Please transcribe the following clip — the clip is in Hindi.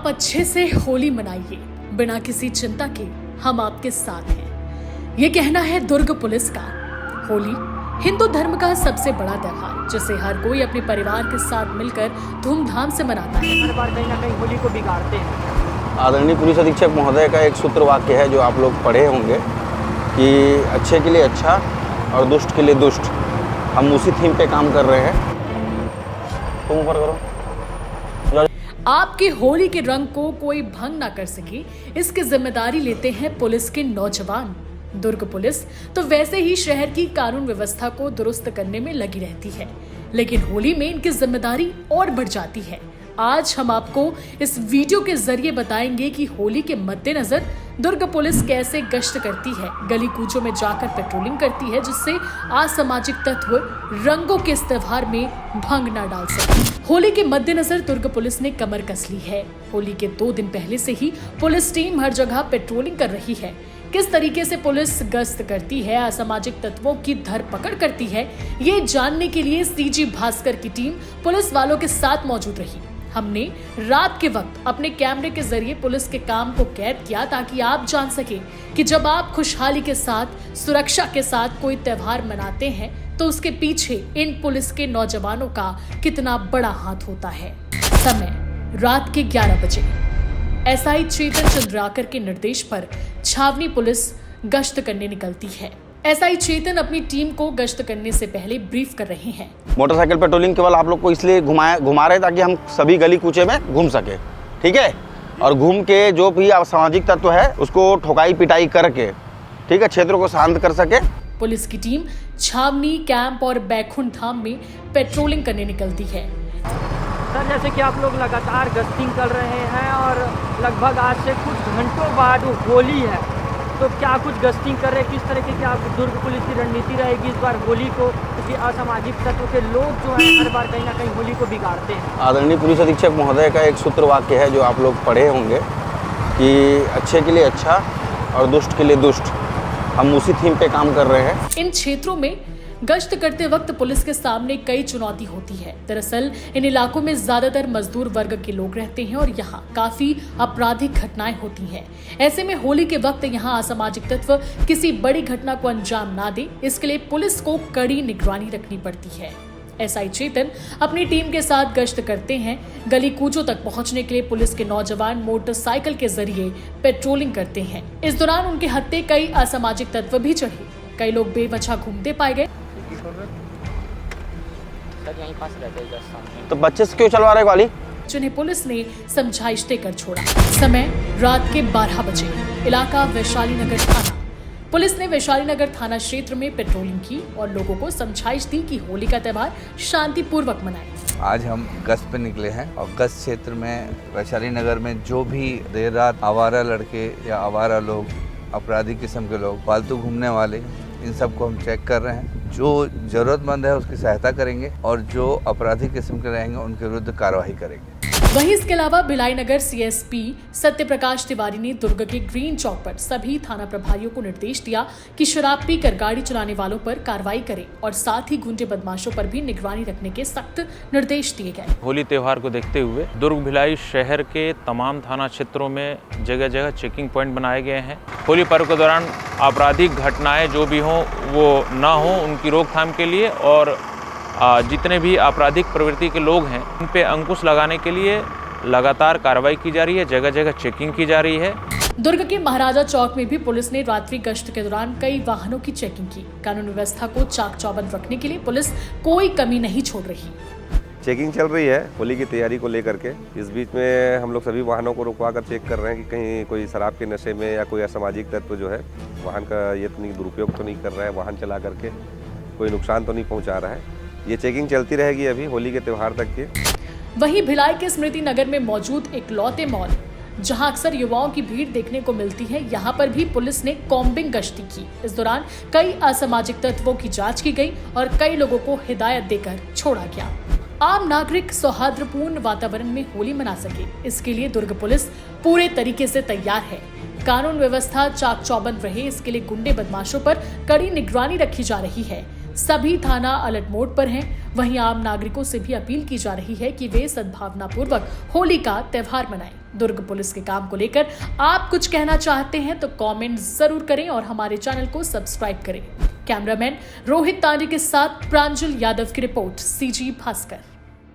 आप अच्छे से होली मनाइए बिना किसी चिंता के, हम आपके साथ हैं। ये कहना है दुर्ग पुलिस का। होली हिंदू धर्म का सबसे बड़ा त्योहार, जिसे हर कोई अपने परिवार के साथ मिलकर धूमधाम से मनाता है। हर बार कहीं ना कहीं होली को बिगाड़ते हैं। आदरणीय पुलिस अधीक्षक महोदय का एक सूत्र वाक्य है जो आप लोग पढ़े होंगे कि अच्छे के लिए अच्छा और दुष्ट के लिए दुष्ट। हम उसी थीम पे काम कर रहे हैं। तुम ऊपर करो। आपकी होली के रंग को कोई भंग ना कर सके, इसकी जिम्मेदारी लेते हैं पुलिस के नौजवान। दुर्ग पुलिस तो वैसे ही शहर की कानून व्यवस्था को दुरुस्त करने में लगी रहती है, लेकिन होली में इनकी जिम्मेदारी और बढ़ जाती है। आज हम आपको इस वीडियो के जरिए बताएंगे कि होली के मद्देनजर दुर्ग पुलिस कैसे गश्त करती है, गली कूचों में जाकर पेट्रोलिंग करती है, जिससे असामाजिक तत्व रंगों के इस त्योहार में भंग न डाल सके। होली के मद्देनजर दुर्ग पुलिस ने कमर कस ली है। होली के 2 दिन पहले से ही पुलिस टीम हर जगह पेट्रोलिंग कर रही है। किस तरीके से पुलिस गश्त करती है, असामाजिक तत्वों की धरपकड़ करती है, ये जानने के लिए सीजी भास्कर की टीम पुलिस वालों के साथ मौजूद रही। हमने रात के वक्त अपने कैमरे के जरिए पुलिस के काम को कैद किया, ताकि आप जान सके कि जब आप खुशहाली के साथ, सुरक्षा के साथ कोई त्योहार मनाते हैं तो उसके पीछे इन पुलिस के नौजवानों का कितना बड़ा हाथ होता है। समय रात के 11 बजे। एसआई चेतन चंद्राकर के निर्देश पर छावनी पुलिस गश्त करने निकलती है। एसआई चेतन अपनी टीम को गश्त करने से पहले ब्रीफ कर रहे हैं। मोटरसाइकिल पेट्रोलिंग केवल आप लोग को इसलिए घुमा रहे ताकि हम सभी गली कूचे में घूम सके, ठीक है। और घूम के जो भी असामाजिक तत्व है उसको ठोकाई पिटाई करके, ठीक है, क्षेत्रों को शांत कर सके। पुलिस की टीम छावनी, कैंप और बैकुंठ धाम में पेट्रोलिंग करने निकलती है। सर, जैसे कि आप लोग लगातार गश्तिंग कर रहे हैं और लगभग आज से कुछ घंटों बाद होली है, तो क्या कुछ गश्तिंग कर रहे हैं? किस तरीके की आप दुर्ग पुलिस की रणनीति रहेगी इस बार होली को? क्योंकि असामाजिक तत्व के लोग जो हैं हर बार कहीं ना कहीं होली को बिगाड़ते हैं। आदरणीय पुलिस अधीक्षक महोदय का एक सूत्र वाक्य है जो आप लोग पढ़े होंगे कि अच्छे के लिए अच्छा और दुष्ट के लिए दुष्ट। हम उसी थीम पे काम कर रहे हैं। इन क्षेत्रों में गश्त करते वक्त पुलिस के सामने कई चुनौती होती है। दरअसल इन इलाकों में ज्यादातर मजदूर वर्ग के लोग रहते हैं और यहाँ काफी आपराधिक घटनाएं होती हैं। ऐसे में होली के वक्त यहाँ असामाजिक तत्व किसी बड़ी घटना को अंजाम ना दे, इसके लिए पुलिस को कड़ी निगरानी रखनी पड़ती है। एसआई चेतन अपनी टीम के साथ गश्त करते हैं। गली कूचों तक पहुंचने के लिए पुलिस के नौजवान मोटरसाइकिल के जरिए पेट्रोलिंग करते हैं। इस दौरान उनके हत्थे कई असामाजिक तत्व भी चढ़े। कई लोग बेवजह घूमते पाए गए। यहीं पास रहते हैं, तो बच्चे से क्यों चलवा रहे गाड़ी? जिन्हें पुलिस ने समझाइश देकर छोड़ा। समय रात के 12 बजे। इलाका वैशाली नगर थाना। पुलिस ने वैशाली नगर थाना क्षेत्र में पेट्रोलिंग की और लोगों को समझाइश दी कि होली का त्योहार शांतिपूर्वक मनाएं। आज हम गश्त पे निकले हैं और गश्त क्षेत्र में वैशाली नगर में जो भी देर रात आवारा लड़के या आवारा लोग, अपराधी किस्म के लोग, फालतू घूमने वाले, इन सबको हम चेक कर रहे हैं। जो जरूरतमंद है उसकी सहायता करेंगे और जो अपराधी किस्म के रहेंगे उनके विरुद्ध कार्रवाई करेंगे। वहीं इसके अलावा भिलाई नगर सीएसपी सत्य प्रकाश तिवारी ने दुर्ग के ग्रीन चौक पर सभी थाना प्रभारियों को निर्देश दिया कि शराब पीकर गाड़ी चलाने वालों पर कार्रवाई करें और साथ ही गुंडे बदमाशों पर भी निगरानी रखने के सख्त निर्देश दिए गए। होली त्योहार को देखते हुए दुर्ग भिलाई शहर के तमाम थाना क्षेत्रों में जगह जगह चेकिंग पॉइंट बनाए गए हैं। होली पर्व के दौरान आपराधिक घटनाएं जो भी हों वो ना हो, उनकी रोकथाम के लिए और जितने भी आपराधिक प्रवृत्ति के लोग हैं उन पे अंकुश लगाने के लिए लगातार कार्रवाई की जा रही है। जगह जगह चेकिंग की जा रही है। दुर्ग के महाराजा चौक में भी पुलिस ने रात्रि गश्त के दौरान कई वाहनों की चेकिंग की। कानून व्यवस्था को चाक चौबंद रखने के लिए पुलिस कोई कमी नहीं छोड़ रही। चेकिंग चल रही है होली की तैयारी को लेकर के। इस बीच में हम लोग सभी वाहनों को रुकवा कर चेक कर रहे हैं कि कहीं कोई शराब के नशे में या कोई असामाजिक तत्व जो है वाहन का ये तो नहीं दुरुपयोग तो नहीं कर रहा है, वाहन चला करके कोई नुकसान तो नहीं पहुंचा रहा है। ये चेकिंग चलती रहेगी अभी होली के त्योहार तक की। वहीं भिलाई के स्मृति नगर में मौजूद एक लौते मॉल, जहां अक्सर युवाओं की भीड़ देखने को मिलती है, यहां पर भी पुलिस ने कॉम्बिंग गश्ती की। इस दौरान कई असामाजिक तत्वों की जांच की गई और कई लोगों को हिदायत देकर छोड़ा गया। आम नागरिक सौहार्दपूर्ण वातावरण में होली मना सके, इसके लिए दुर्ग पुलिस पूरे तरीके से तैयार है। कानून व्यवस्था चाक चौबंद रहे, इसके लिए गुंडे बदमाशों पर कड़ी निगरानी रखी जा रही है। सभी थाना अलर्ट मोड पर हैं। वहीं आम नागरिकों से भी अपील की जा रही है कि वे सद्भावनापूर्वक होली का त्योहार मनाएं। दुर्ग पुलिस के काम को लेकर आप कुछ कहना चाहते हैं तो कमेंट जरूर करें और हमारे चैनल को सब्सक्राइब करें। कैमरामैन रोहित तांडे के साथ प्रांजल यादव की रिपोर्ट, CG भास्कर।